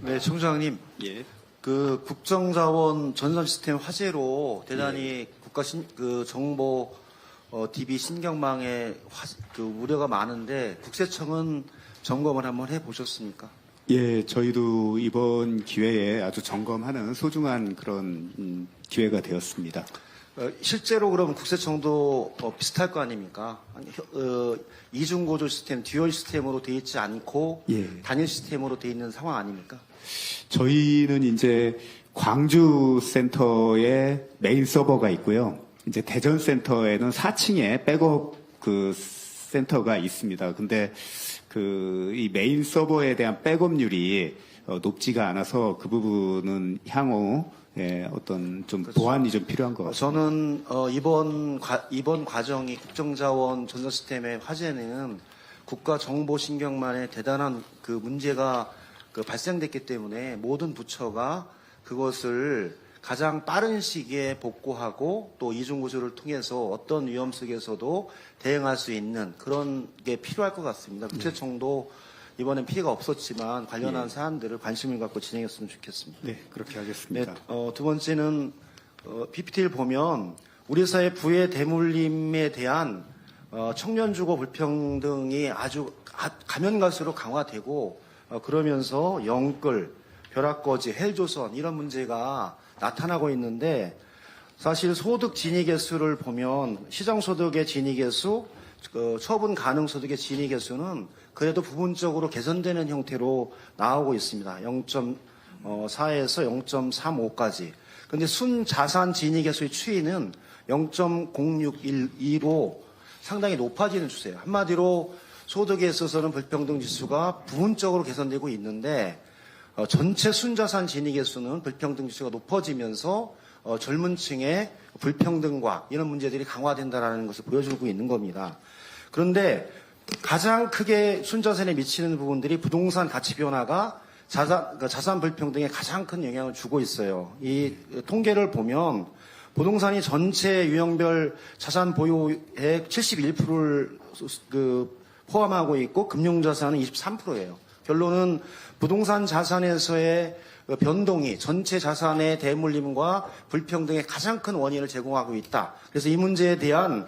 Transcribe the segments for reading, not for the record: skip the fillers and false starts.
네, 청장님. 예. 그 국정자원 전산 시스템 화재로 대단히 국가 정보 DB 신경망에 우려가 많은데 국세청은 점검을 한번 해보셨습니까? 예, 저희도 이번 기회에 아주 점검하는 소중한 그런 기회가 되었습니다. 실제로 그럼 국세청도 비슷할 거 아닙니까? 이중고조 시스템, 듀얼 시스템으로 돼 있지 않고 예. 단일 시스템으로 돼 있는 상황 아닙니까? 저희는 이제 광주 센터에 메인 서버가 있고요. 이제 대전 센터에는 4층에 백업 그 센터가 있습니다. 근데 이 메인 서버에 대한 백업률이 높지가 않아서 그 부분은 향후 어떤 좀 그렇죠. 보완이 좀 필요한 것 같습니다. 저는 이번 과정이 국정자원 전산 시스템의 화제는 국가정보신경망에 대단한 그 문제가 발생됐기 때문에 모든 부처가 그것을 가장 빠른 시기에 복구하고 또 이중구조를 통해서 어떤 위험 속에서도 대응할 수 있는 그런 게 필요할 것 같습니다. 국세청도 이번엔 피해가 없었지만 관련한 사안들을 관심을 갖고 진행했으면 좋겠습니다. 네, 그렇게 하겠습니다. 네, 두 번째는 PPT를 보면 우리 사회 부의 대물림에 대한 청년 주거 불평등이 아주 가면 갈수록 강화되고 그러면서 영끌, 벼락거지, 헬조선 이런 문제가 나타나고 있는데 사실 소득 진위 개수를 보면 시장소득의 진위 개수, 처분 가능 소득의 진위 개수는 그래도 부분적으로 개선되는 형태로 나오고 있습니다. 0.4에서 0.35까지. 그런데 순자산 진위 개수의 추이는 0.0612로 상당히 높아지는 추세예요. 한마디로 소득에 있어서는 불평등 지수가 부분적으로 개선되고 있는데 전체 순자산 진위 개수는 불평등 지수가 높아지면서 젊은 층의 불평등과 이런 문제들이 강화된다는 것을 보여주고 있는 겁니다. 그런데 가장 크게 순자산에 미치는 부분들이 부동산 가치 변화가 자산 불평등에 가장 큰 영향을 주고 있어요. 이 통계를 보면 부동산이 전체 유형별 자산 보유의 71%를 포함하고 있고 금융자산은 23%예요. 결론은 부동산 자산에서의 변동이 전체 자산의 대물림과 불평등의 가장 큰 원인을 제공하고 있다. 그래서 이 문제에 대한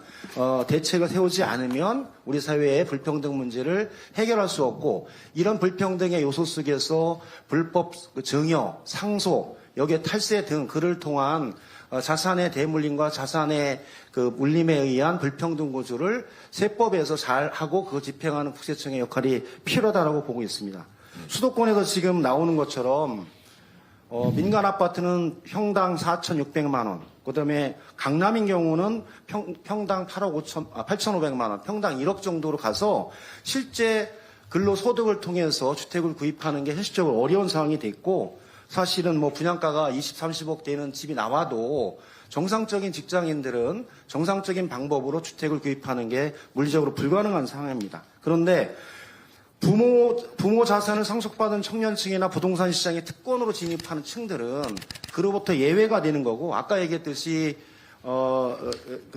대책을 세우지 않으면 우리 사회의 불평등 문제를 해결할 수 없고 이런 불평등의 요소 속에서 불법 증여, 상속, 여기에 탈세 등 그를 통한 자산의 대물림과 자산의 물림에 의한 불평등 구조를 세법에서 잘 하고 그거 집행하는 국세청의 역할이 필요하다고 보고 있습니다. 수도권에서 지금 나오는 것처럼 민간 아파트는 평당 4,600만 원, 그다음에 강남인 경우는 평당 8,500만 원, 평당 1억 정도로 가서 실제 근로소득을 통해서 주택을 구입하는 게 현실적으로 어려운 상황이 됐고 사실은 분양가가 20, 30억 되는 집이 나와도 정상적인 직장인들은 정상적인 방법으로 주택을 구입하는 게 물리적으로 불가능한 상황입니다. 그런데 부모 자산을 상속받은 청년층이나 부동산 시장에 특권으로 진입하는 층들은 그로부터 예외가 되는 거고 아까 얘기했듯이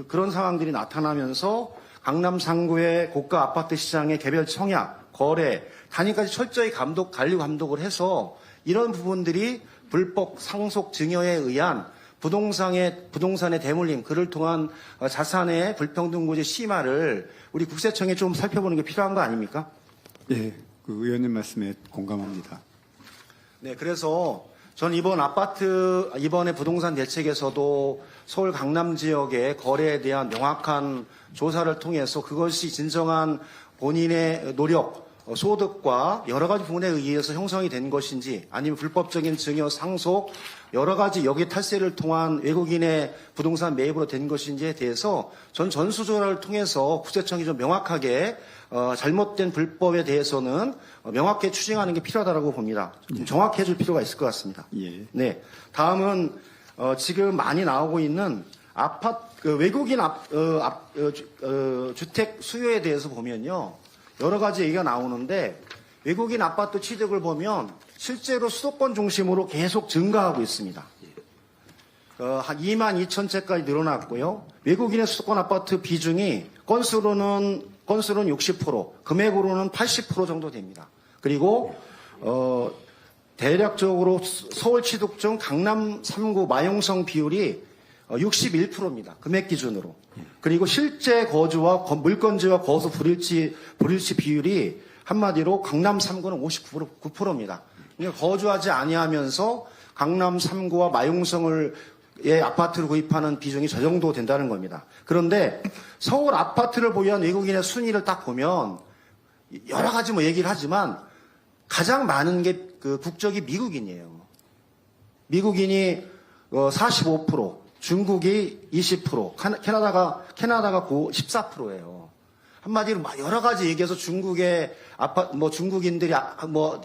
그런 상황들이 나타나면서 강남 상구의 고가 아파트 시장의 개별 청약, 거래, 단위까지 철저히 관리 감독을 해서 이런 부분들이 불법 상속 증여에 의한 부동산의 대물림, 그를 통한 자산의 불평등 구제 심화를 우리 국세청에 좀 살펴보는 게 필요한 거 아닙니까? 예, 그 의원님 말씀에 공감합니다. 네, 그래서 저는 이번에 부동산 대책에서도 서울 강남 지역의 거래에 대한 명확한 조사를 통해서 그것이 진정한 본인의 노력, 소득과 여러 가지 부분에 의해서 형성이 된 것인지 아니면 불법적인 증여, 상속, 여러 가지 여기 탈세를 통한 외국인의 부동산 매입으로 된 것인지에 대해서 전 전수조사를 통해서 국세청이 좀 명확하게 잘못된 불법에 대해서는 명확히 추징하는 게 필요하다고 봅니다. 좀 정확해 줄 필요가 있을 것 같습니다. 예. 네. 다음은 지금 많이 나오고 있는 외국인 주택 수요에 대해서 보면요. 여러 가지 얘기가 나오는데 외국인 아파트 취득을 보면 실제로 수도권 중심으로 계속 증가하고 있습니다. 한 2만 2천 채까지 늘어났고요. 외국인의 수도권 아파트 비중이 건수로는 60%, 금액으로는 80% 정도 됩니다. 그리고 대략적으로 서울 취득 중 강남 3구 마용성 비율이 61%입니다. 금액 기준으로. 그리고 실제 거주와 물건지와 거수 불일치 비율이 한마디로 강남 3구는 59%입니다. 그러니까 거주하지 아니하면서 강남 3구와 마용성을 아파트를 구입하는 비중이 저 정도 된다는 겁니다. 그런데 서울 아파트를 보유한 외국인의 순위를 딱 보면 여러 가지 뭐 얘기를 하지만 가장 많은 게 그 국적이 미국인이에요. 미국인이 45%, 중국이 20%, 캐나다가 14%예요. 한마디로 여러 가지 얘기해서 중국의 중국인들이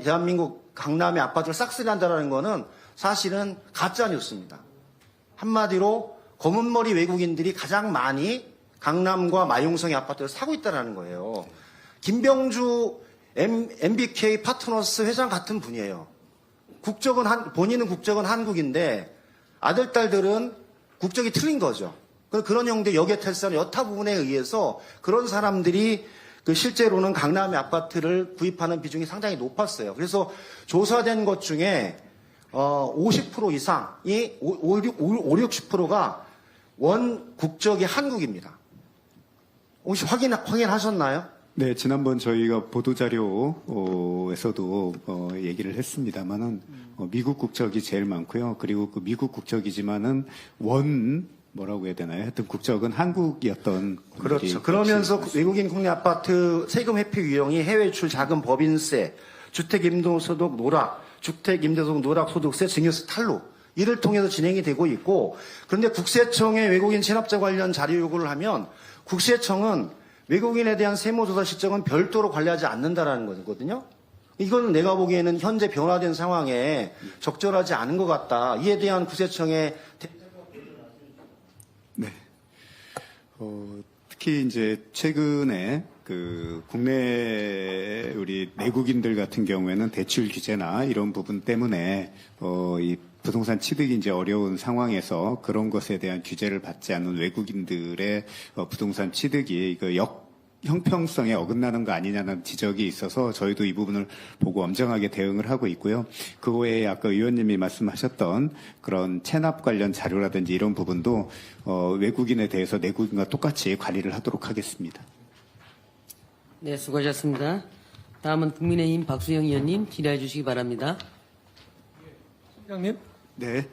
대한민국 강남의 아파트를 싹쓸이한다라는 거는 사실은 가짜 뉴스입니다. 한마디로 검은머리 외국인들이 가장 많이 강남과 마용성의 아파트를 사고 있다는 거예요. 김병주 MBK 파트너스 회장 같은 분이에요. 본인은 국적은 한국인데 아들, 딸들은 국적이 틀린 거죠. 그런 형태 역외탈세나 여타 부분에 의해서 그런 사람들이 실제로는 강남의 아파트를 구입하는 비중이 상당히 높았어요. 그래서 조사된 것 중에 50% 이상이 60%가 원 국적이 한국입니다. 혹시 확인하셨나요? 네, 지난번 저희가 보도자료에서도 얘기를 했습니다만은 미국 국적이 제일 많고요. 그리고 그 미국 국적이지만은 뭐라고 해야 되나요? 하여튼 국적은 한국이었던 그렇죠. 그러면서 외국인 국내 아파트 세금 회피 유형이 해외 유출 자금 법인세, 주택임대소득 노락, 주택임대소득 노락 소득세, 증여세 탈루 이를 통해서 진행이 되고 있고, 그런데 국세청에 외국인 체납자 관련 자료 요구를 하면 국세청은 외국인에 대한 세무조사 실적은 별도로 관리하지 않는다라는 거거든요. 이거는 내가 보기에는 현재 변화된 상황에 적절하지 않은 것 같다. 이에 대한 국세청의 네. 특히 이제 최근에 국내 우리 내국인들 같은 경우에는 대출 규제나 이런 부분 때문에 이 부동산 취득이 이제 어려운 상황에서 그런 것에 대한 규제를 받지 않는 외국인들의 부동산 취득이 형평성에 어긋나는 거 아니냐는 지적이 있어서 저희도 이 부분을 보고 엄정하게 대응을 하고 있고요. 그 외에 아까 의원님이 말씀하셨던 그런 체납 관련 자료라든지 이런 부분도 외국인에 대해서 내국인과 똑같이 관리를 하도록 하겠습니다. 네, 수고하셨습니다. 다음은 국민의힘 박수영 의원님 질의해 주시기 바랍니다. 회장님, 네.